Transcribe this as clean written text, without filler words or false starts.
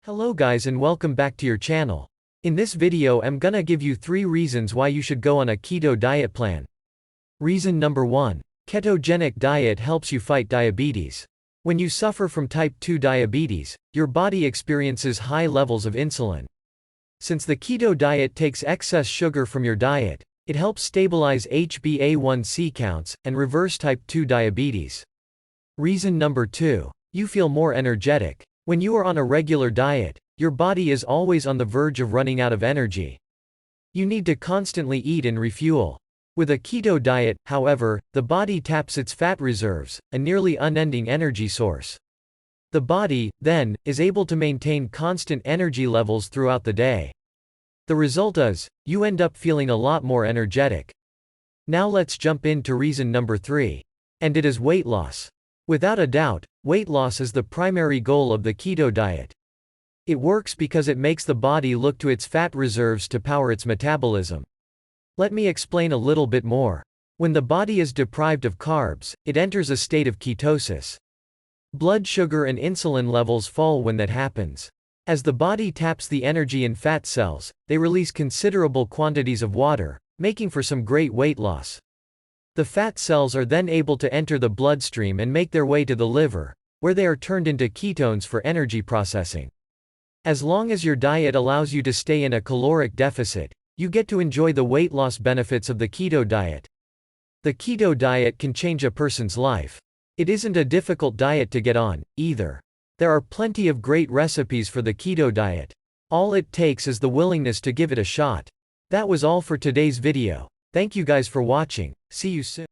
Hello guys and welcome back to your channel. In this video I'm gonna give you 3 reasons why you should go on a keto diet plan. Reason number 1. Ketogenic diet helps you fight diabetes. When you suffer from type 2 diabetes, your body experiences high levels of insulin. Since the keto diet takes excess sugar from your diet, it helps stabilize HbA1c counts and reverse type 2 diabetes. Reason number 2. You feel more energetic. When you are on a regular diet, your body is always on the verge of running out of energy. You need to constantly eat and refuel. With a keto diet, however, the body taps its fat reserves, a nearly unending energy source. The body, then, is able to maintain constant energy levels throughout the day. The result is, you end up feeling a lot more energetic. Now let's jump into reason number 3. And it is weight loss. Without a doubt, weight loss is the primary goal of the keto diet. It works because it makes the body look to its fat reserves to power its metabolism. Let me explain a little bit more. When the body is deprived of carbs, it enters a state of ketosis. Blood sugar and insulin levels fall when that happens. As the body taps the energy in fat cells, they release considerable quantities of water, making for some great weight loss. The fat cells are then able to enter the bloodstream and make their way to the liver, where they are turned into ketones for energy processing. As long as your diet allows you to stay in a caloric deficit, you get to enjoy the weight loss benefits of the keto diet. The keto diet can change a person's life. It isn't a difficult diet to get on, either. There are plenty of great recipes for the keto diet. All it takes is the willingness to give it a shot. That was all for today's video. Thank you guys for watching. See you soon.